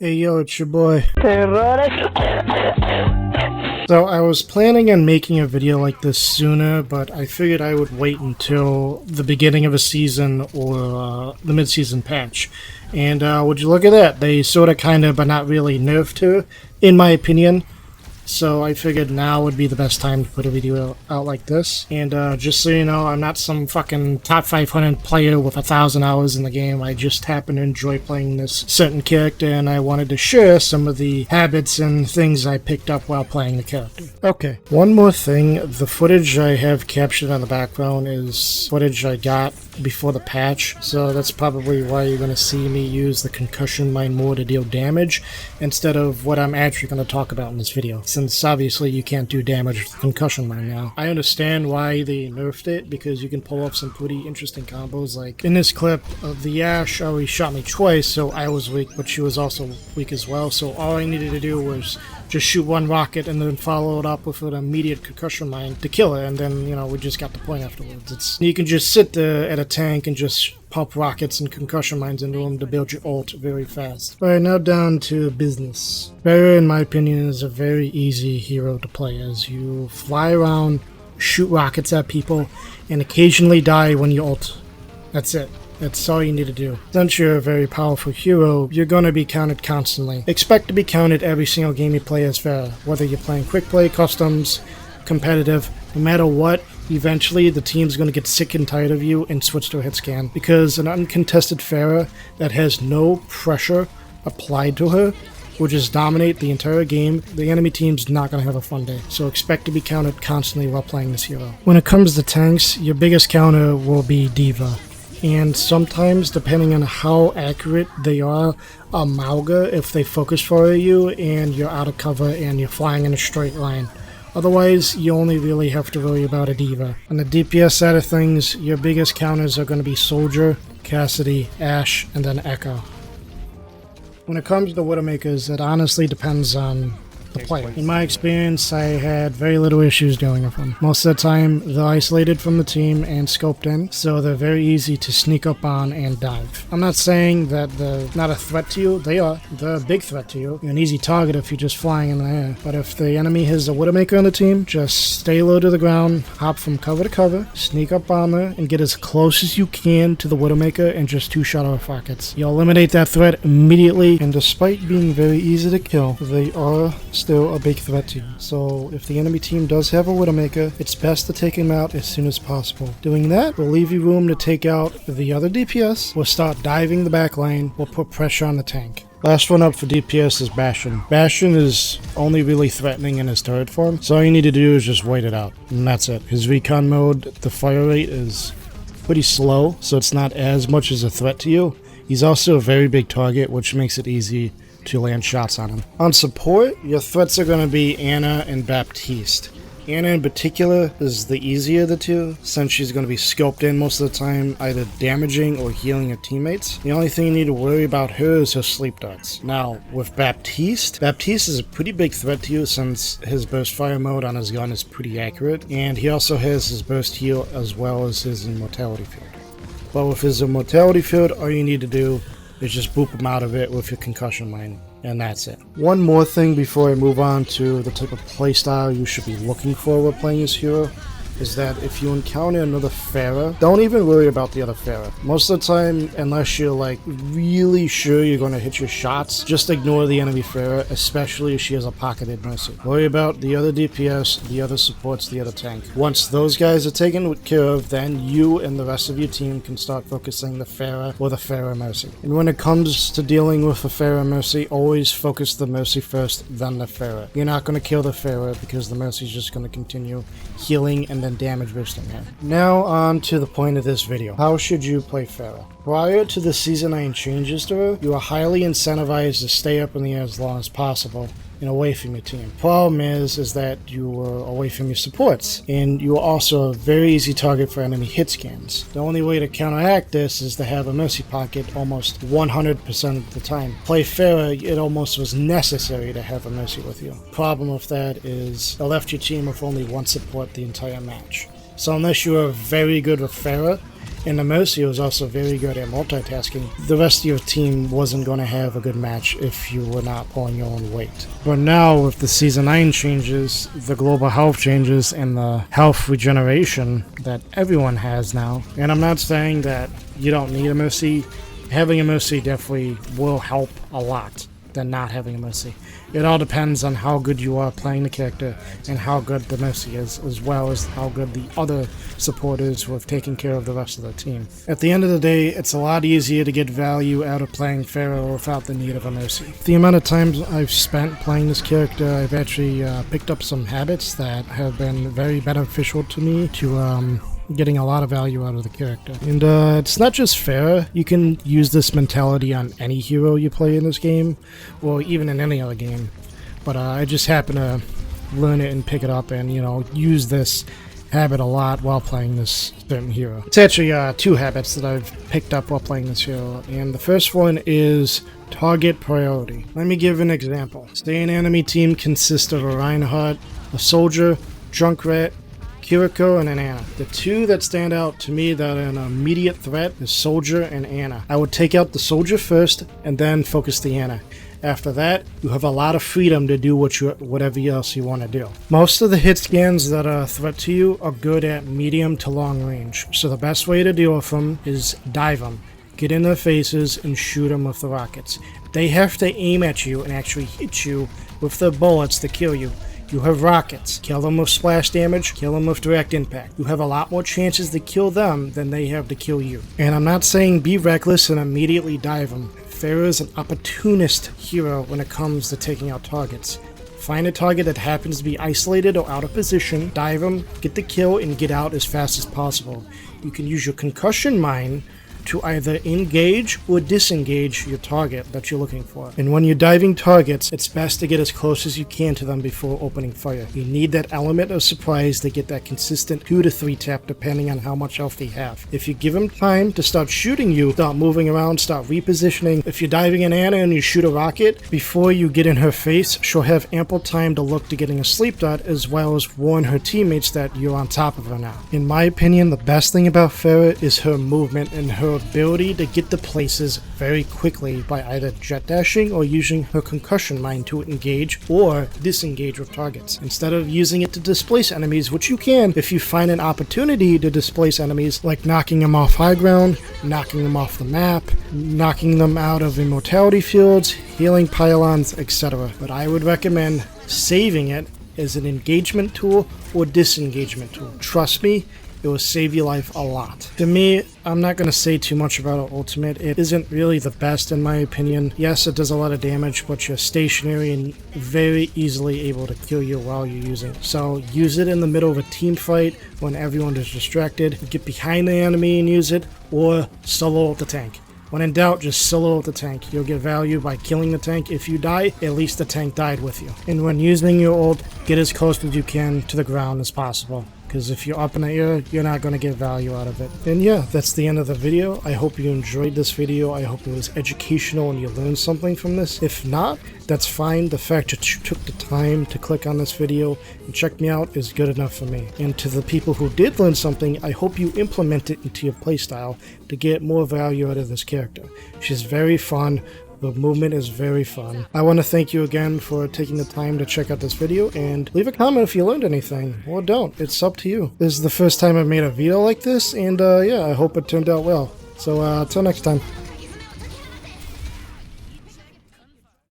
Hey yo, it's your boy. So I was planning on making a video like this sooner, but I figured I would wait until the beginning of a season or the mid-season patch. And would you look at that? They sort of kind of, but not really nerfed her, in my opinion. So I figured now would be the best time to put a video out like this. And just so you know, I'm not some fucking top 500 player with 1,000 hours in the game. I just happen to enjoy playing this certain character, and I wanted to share some of the habits and things I picked up while playing the character. Okay, one more thing. The footage I have captured on the background is footage I got before the patch, so that's probably why you're going to see me use the concussion mine more to deal damage instead of what I'm actually going to talk about in this video, since obviously you can't do damage with the concussion mine now. I understand why they nerfed it, because you can pull off some pretty interesting combos. Like in this clip of the Ash already shot me twice, so I was weak, but she was also weak as well, so all I needed to do was just shoot one rocket and then follow it up with an immediate concussion mine to kill her, and then, you know, we just got the point afterwards. You can just sit there at a tank and just pump rockets and concussion mines into them to build your ult very fast. Alright, now down to business. Pharah, in my opinion, is a very easy hero to play as. You fly around, shoot rockets at people, and occasionally die when you ult. That's it. That's all you need to do. Since you're a very powerful hero, you're going to be counted constantly. Expect to be counted every single game you play as Pharah. Whether you're playing quick play, customs, competitive, no matter what, eventually the team's going to get sick and tired of you and switch to a hit scan. Because an uncontested Pharah that has no pressure applied to her will just dominate the entire game. The enemy team's not going to have a fun day. So expect to be counted constantly while playing this hero. When it comes to tanks, your biggest counter will be D.Va. And sometimes, depending on how accurate they are, a Mauga if they focus for you and you're out of cover and you're flying in a straight line. Otherwise, you only really have to worry about a D.Va. On the DPS side of things, your biggest counters are going to be Soldier, Cassidy, Ashe, and then Echo. When it comes to Widowmakers, it honestly depends on the player. In my experience, I had very little issues dealing with them. Most of the time, they're isolated from the team and scoped in, so they're very easy to sneak up on and dive. I'm not saying that they're not a threat to you. They are. They're a big threat to you. You're an easy target if you're just flying in the air. But if the enemy has a Widowmaker on the team, just stay low to the ground, hop from cover to cover, sneak up on her, and get as close as you can to the Widowmaker and just two-shot her with rockets. You'll eliminate that threat immediately, and despite being very easy to kill, they are still a big threat to you. So if the enemy team does have a Widowmaker, it's best to take him out as soon as possible. Doing that will leave you room to take out the other DPS, or start diving the back lane, or put pressure on the tank. Last one up for DPS is Bastion. Bastion is only really threatening in his turret form, so all you need to do is just wait it out, and that's it. His recon mode, the fire rate is pretty slow, so it's not as much as a threat to you. He's also a very big target, which makes it easy to land shots on him. On support, your threats are going to be Anna and Baptiste. Anna in particular is the easier of the two, since she's going to be scoped in most of the time, either damaging or healing her teammates. The only thing you need to worry about her is her sleep darts. Now, with Baptiste is a pretty big threat to you, since his burst fire mode on his gun is pretty accurate, and he also has his burst heal as well as his immortality field. But with his immortality field, all you need to do is just boop him out of it with your concussion mine, and that's it. One more thing before I move on to the type of playstyle you should be looking for while playing this hero, is that if you encounter another Pharah, don't even worry about the other Pharah. Most of the time, unless you're like really sure you're going to hit your shots, just ignore the enemy Pharah, especially if she has a pocketed Mercy. Worry about the other DPS, the other supports, the other tank. Once those guys are taken care of, then you and the rest of your team can start focusing the Pharah or the Pharah Mercy. And when it comes to dealing with the Pharah Mercy, always focus the Mercy first, then the Pharah. You're not going to kill the Pharah, because the Mercy is just going to continue healing and then damage boosting her. Now on to the point of this video. How should you play Pharah? Prior to the Season 9 changes to her, you are highly incentivized to stay up in the air as long as possible and away from your team. Problem is that you are away from your supports, and you are also a very easy target for enemy hit scans. The only way to counteract this is to have a Mercy pocket almost 100% of the time. Play Pharah, it almost was necessary to have a Mercy with you. Problem with that is it left your team with only one support the entire match. So unless you are very good with Pharah, And the Mercy was also very good at multitasking. The rest of your team wasn't going to have a good match if you were not pulling your own weight. But now with the Season 9 changes, the global health changes, and the health regeneration that everyone has now, and I'm not saying that you don't need a Mercy, having a Mercy definitely will help a lot than not having a Mercy. It all depends on how good you are playing the character and how good the Mercy is, as well as how good the other support is with taking care of the rest of the team. At the end of the day, it's a lot easier to get value out of playing Pharah without the need of a Mercy. The amount of times I've spent playing this character, I've actually picked up some habits that have been very beneficial to me to getting a lot of value out of the character. And it's not just Pharah. You can use this mentality on any hero you play in this game, or even in any other game. But I just happen to learn it and pick it up and, use this habit a lot while playing this certain hero. It's actually 2 habits that I've picked up while playing this hero, and the first one is target priority. Let me give an example. Say an enemy team consists of a Reinhardt, a Soldier, Junkrat, Kiriko, and an Ana. The 2 that stand out to me that are an immediate threat is Soldier and Ana. I would take out the Soldier first and then focus the Ana. After that, you have a lot of freedom to do whatever else you want to do. Most of the hit scans that are a threat to you are good at medium to long range, so the best way to deal with them is dive them. Get in their faces and shoot them with the rockets. They have to aim at you and actually hit you with their bullets to kill you. You have rockets. Kill them with splash damage, kill them with direct impact. You have a lot more chances to kill them than they have to kill you. And I'm not saying be reckless and immediately dive them. Pharah is an opportunist hero when it comes to taking out targets. Find a target that happens to be isolated or out of position, dive them, get the kill, and get out as fast as possible. You can use your concussion mine to either engage or disengage your target that you're looking for. And when you're diving targets, it's best to get as close as you can to them before opening fire. You need that element of surprise to get that consistent 2 to 3 tap depending on how much health they have. If you give them time to start shooting you, start moving around, start repositioning. If you're diving in Ana and you shoot a rocket, before you get in her face, she'll have ample time to look to getting a sleep dot as well as warn her teammates that you're on top of her now. In my opinion, the best thing about Pharah is her movement and her ability to get to places very quickly by either jet dashing or using her concussion mine to engage or disengage with targets. Instead of using it to displace enemies, which you can if you find an opportunity to displace enemies, like knocking them off high ground, knocking them off the map, knocking them out of immortality fields, healing pylons, etc. But I would recommend saving it as an engagement tool or disengagement tool. Trust me, it will save your life a lot. To me, I'm not going to say too much about an ultimate. It isn't really the best in my opinion. Yes, it does a lot of damage, but you're stationary and very easily able to kill you while you're using it. So use it in the middle of a team fight when everyone is distracted. Get behind the enemy and use it, or solo the tank. When in doubt, just solo the tank. You'll get value by killing the tank. If you die, at least the tank died with you. And when using your ult, get as close as you can to the ground as possible. Because if you're up in the air, you're not going to get value out of it. And yeah, that's the end of the video. I hope you enjoyed this video. I hope it was educational and you learned something from this. If not, that's fine. The fact that you took the time to click on this video and check me out is good enough for me. And to the people who did learn something, I hope you implement it into your playstyle to get more value out of this character. She's very fun. The movement is very fun. I want to thank you again for taking the time to check out this video, and leave a comment if you learned anything, or don't. It's up to you. This is the first time I've made a video like this, and yeah, I hope it turned out well. So, till next time.